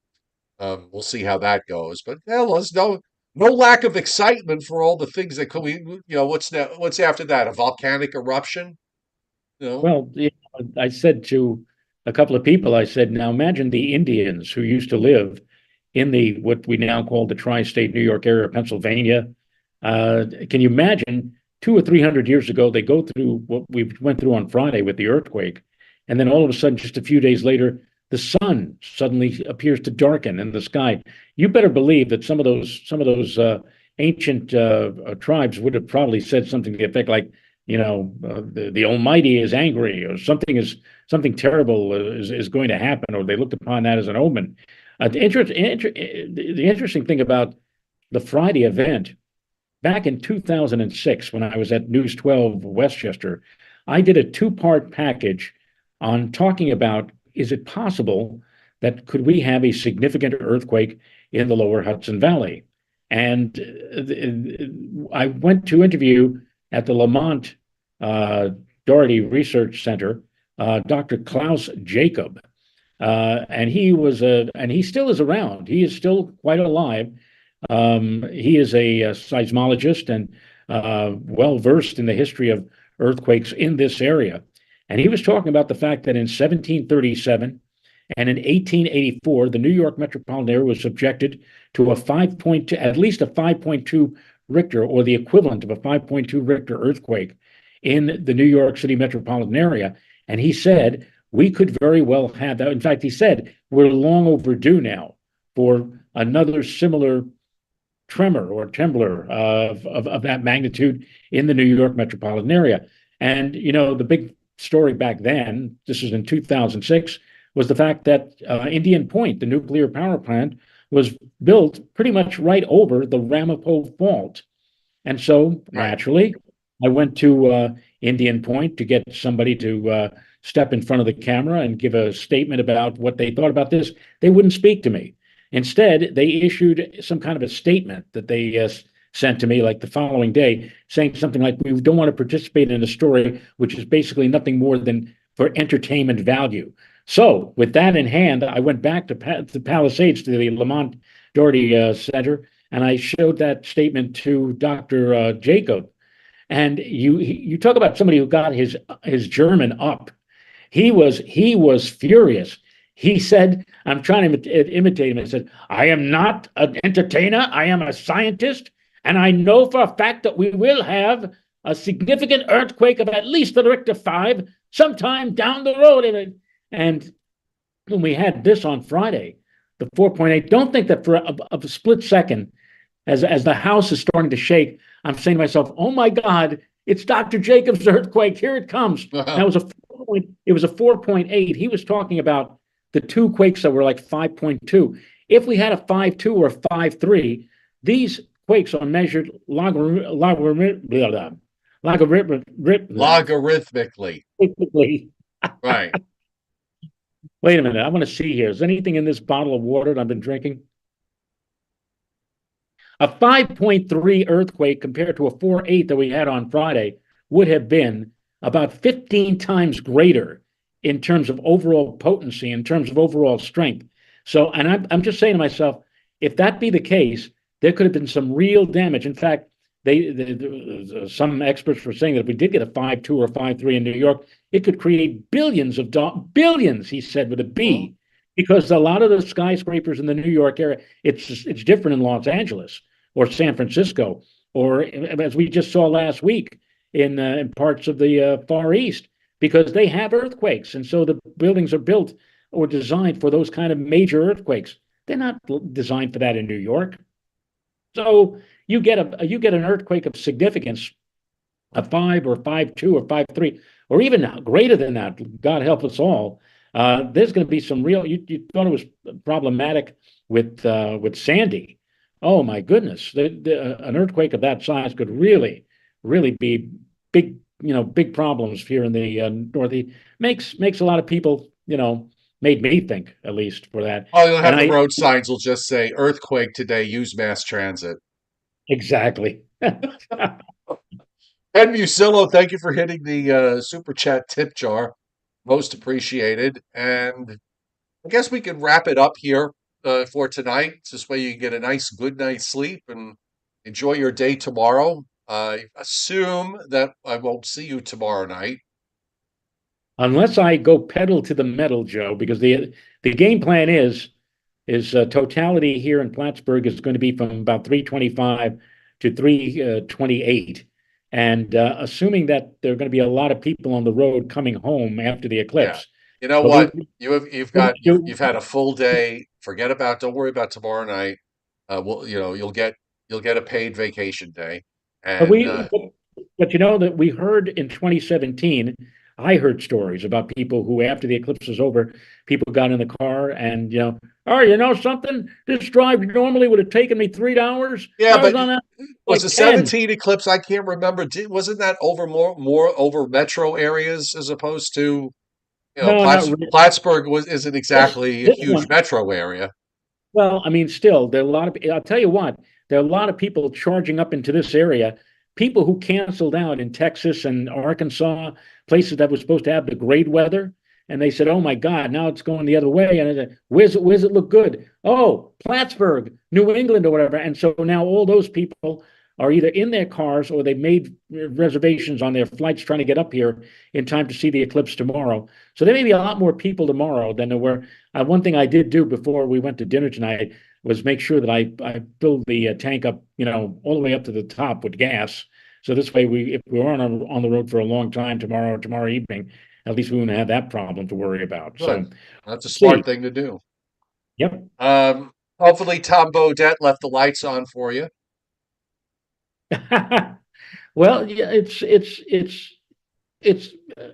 we'll see how that goes. But there's no lack of excitement for all the things that could we. What's after that? A volcanic eruption? You know, Well, I said to a couple of people, I said, now imagine the Indians who used to live in the what we now call the tri-state New York area, Pennsylvania. Can you imagine 200 or 300 years ago, they go through what we went through on Friday with the earthquake, and then all of a sudden, just a few days later, the sun suddenly appears to darken in the sky. You better believe that some of those ancient tribes would have probably said something to the effect like, the Almighty is angry, or something terrible is going to happen, or they looked upon that as an omen. The interesting thing about the Friday event back in 2006, when I was at News 12 Westchester, I did a two-part package on talking about, is it possible that could we have a significant earthquake in the lower Hudson Valley? And I went to interview at the Lamont uh, Doherty Research Center, Dr. Klaus Jacob, and he still is around. He is still quite alive. He is a seismologist and well versed in the history of earthquakes in this area. And he was talking about the fact that in 1737 and in 1884, the New York metropolitan area was subjected to a 5.2, at least a 5.2 Richter, or the equivalent of a 5.2 Richter earthquake in the New York City metropolitan area. And he said, we could very well have that. In fact, he said, we're long overdue now for another similar tremor or trembler of that magnitude in the New York metropolitan area. And, the big story back then, this was in 2006, was the fact that Indian Point, the nuclear power plant, was built pretty much right over the Ramapo Fault. And so right. naturally, I went to Indian Point to get somebody to step in front of the camera and give a statement about what they thought about this. They wouldn't speak to me. Instead, they issued some kind of a statement that they sent to me like the following day, saying something like, we don't want to participate in a story which is basically nothing more than for entertainment value. So, with that in hand, I went back to Palisades, to the Lamont Doherty Center, and I showed that statement to Dr. Jacob. And you talk about somebody who got his German up. He was furious. He said, I'm trying to imitate him. He said, I am not an entertainer. I am a scientist. And I know for a fact that we will have a significant earthquake of at least the Richter 5 sometime down the road. And when we had this on Friday, the 4.8, don't think that for a split second, as the house is starting to shake, I'm saying to myself, oh my God, it's Dr. Jacobs' earthquake. Here it comes. That was it was a 4.8. He was talking about the two quakes that were like 5.2. If we had a 5.2 or a 5.3, these quakes are measured Logarithmically. Right. Wait a minute. I want to see here. Is anything in this bottle of water that I've been drinking? A 5.3 earthquake compared to a 4.8 that we had on Friday would have been about 15 times greater in terms of overall potency, in terms of overall strength. So, and I'm just saying to myself, if that be the case, there could have been some real damage. In fact, some experts were saying that if we did get a 5.2 or 5.3 in New York, it could create billions, he said, with a B, because a lot of the skyscrapers in the New York area, it's different in Los Angeles or San Francisco, or as we just saw last week in parts of the Far East, because they have earthquakes, and so the buildings are built or designed for those kind of major earthquakes. They're not designed for that in New York. So you get an earthquake of significance, a 5 or 5.2 or 5.3, or even greater than that. God help us all. There's going to be some real. You thought it was problematic with Sandy. Oh my goodness, an earthquake of that size could really, really be big. Big problems here in the Northeast. Makes a lot of people. Made me think, at least, for that. Oh, you'll And have the I road signs will just say earthquake today, use mass transit. exactly. Ken Musillo, thank you for hitting the super chat tip jar. Most appreciated. And I guess we can wrap it up here for tonight. This way you can get a nice, good night's sleep and enjoy your day tomorrow. I assume that I won't see you tomorrow night. Unless I go pedal to the metal, Joe, because the game plan is totality here in Plattsburgh is going to be from about 325 to 328. And assuming that there are going to be a lot of people on the road coming home after the Yeah. eclipse. You know But what? You've got you've we, had a full day. Forget about. Don't worry about tomorrow night. You'll get a paid vacation day. But And we, but you know that we heard in 2017, I heard stories about people who, after the eclipse was over, people got in the car and, oh, you know something? This drive normally would have taken me 3 hours. yeah, I was but on that was the like 10. 17 eclipse? I can't remember. Wasn't that over more over metro areas as opposed to No, not really. Plattsburgh isn't This exactly a this huge one. metro area. Well, I mean, still, there are a lot of, I'll tell you what, there are a lot of people charging up into this area, people who canceled out in Texas and Arkansas, places that were supposed to have the great weather. And they said, oh my God, now it's going the other way. And I said, where's it look good? Oh, Plattsburgh, New England, or whatever. And so now all those people are either in their cars or they made reservations on their flights trying to get up here in time to see the eclipse tomorrow. So there may be a lot more people tomorrow than there were. One thing I did do before we went to dinner tonight was make sure that I filled the tank up, all the way up to the top with gas. So this way, if we are on the road for a long time tomorrow evening, at least we won't have that problem to worry about. So, Good. That's a smart see, thing to do. yep. Hopefully Tom Bodette left the lights on for you. Well, yeah, it's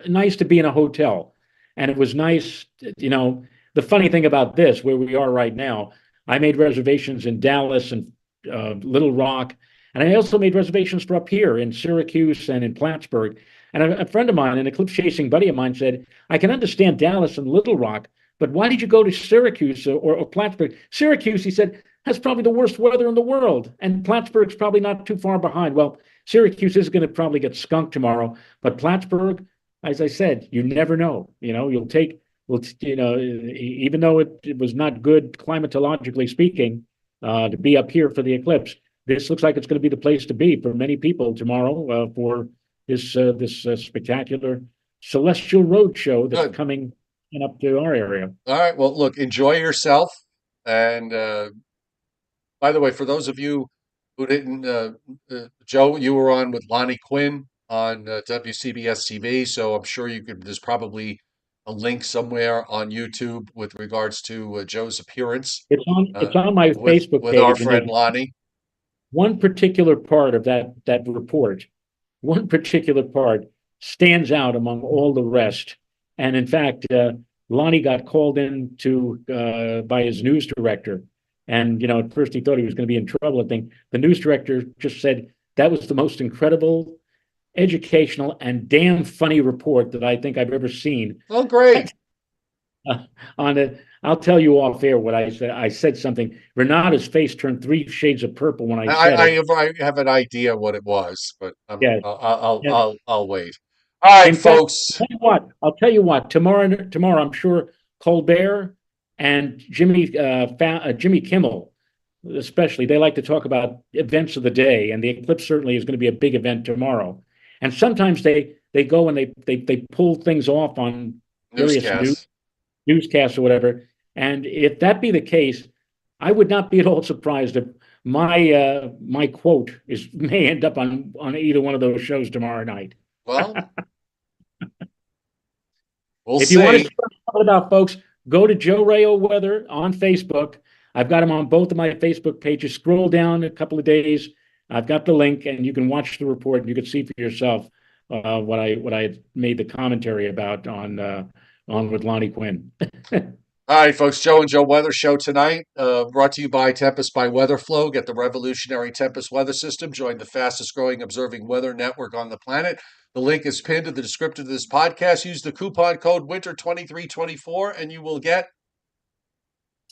nice to be in a hotel. And it was nice, the funny thing about this, where we are right now, I made reservations in Dallas and Little Rock. And I also made reservations for up here in Syracuse and in Plattsburgh. And a friend of mine, an eclipse chasing buddy of mine, said, I can understand Dallas and Little Rock, but why did you go to Syracuse or Plattsburgh? Syracuse, he said, has probably the worst weather in the world. And Plattsburgh's probably not too far behind. Well, Syracuse is going to probably get skunked tomorrow, but Plattsburgh, as I said, you never know. You'll take, well, even though it was not good climatologically speaking, to be up here for the eclipse, this looks like it's going to be the place to be for many people tomorrow for this spectacular celestial road show that's Good. coming up to our area. All right. Well, look, enjoy yourself. And by the way, for those of you who didn't, Joe, you were on with Lonnie Quinn on WCBS TV, so I'm sure there's probably a link somewhere on YouTube with regards to Joe's appearance It's on my Facebook with our page, and friend there's Lonnie. one particular part of that report, one particular part stands out among all the rest. And in fact, Lonnie got called in to by his news director, and at first he thought he was going to be in trouble. I think the news director just said that was the most incredible, educational, and damn funny report that I think I've ever seen. Oh, great. On it, I'll tell you off air what I said. I said something. Renata's face turned 3 shades of purple when I said it. I have an idea what it was, but Yes, yes. I'll wait. All right, In fact, folks. I'll tell you what. Tomorrow, I'm sure Colbert and Jimmy Kimmel, especially, they like to talk about events of the day, and the eclipse certainly is going to be a big event tomorrow. And sometimes they go and they pull things off on various Newscast. newscasts or whatever. And if that be the case, I would not be at all surprised if my quote may end up on either one of those shows tomorrow night. Well, we'll If you want to see. see what I'm talking about, folks, go to Joe Rayo Weather on Facebook. I've got him on both of my Facebook pages. Scroll down a couple of days. I've got the link, and you can watch the report, and you can see for yourself what I made the commentary about on with Lonnie Quinn. All right, folks. Joe and Joe Weather Show tonight, brought to you by Tempest by Weatherflow. Get the revolutionary Tempest weather system. Join the fastest growing observing weather network on the planet. The link is pinned to the description of this podcast. Use the coupon code WINTER2324 and you will get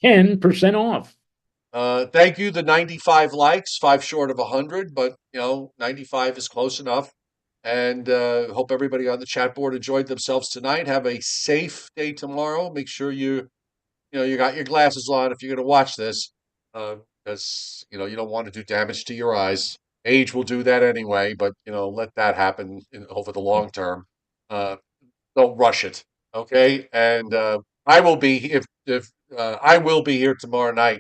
10% off. Thank you. The 95 likes, five short of 100, but 95 is close enough. And hope everybody on the chat board enjoyed themselves tonight. Have a safe day tomorrow. Make sure you got your glasses on if you're going to watch this, because you don't want to do damage to your eyes. Age will do that anyway, but let that happen over the long term. Uh, don't rush it, okay? And I will be if I will be here tomorrow night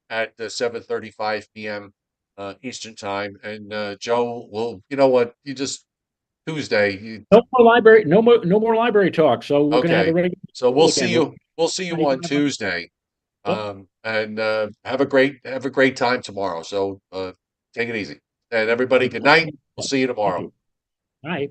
at 7:35 p.m. Eastern time, and Joe will. You know what? You just Tuesday. No more library talk. So we're going to have a Okay, regular so we'll show see again. We're you. We'll see you on 95. Tuesday. Yep. And have a great time tomorrow. So take it easy. And everybody, good night. We'll see you Thank tomorrow. you. Bye.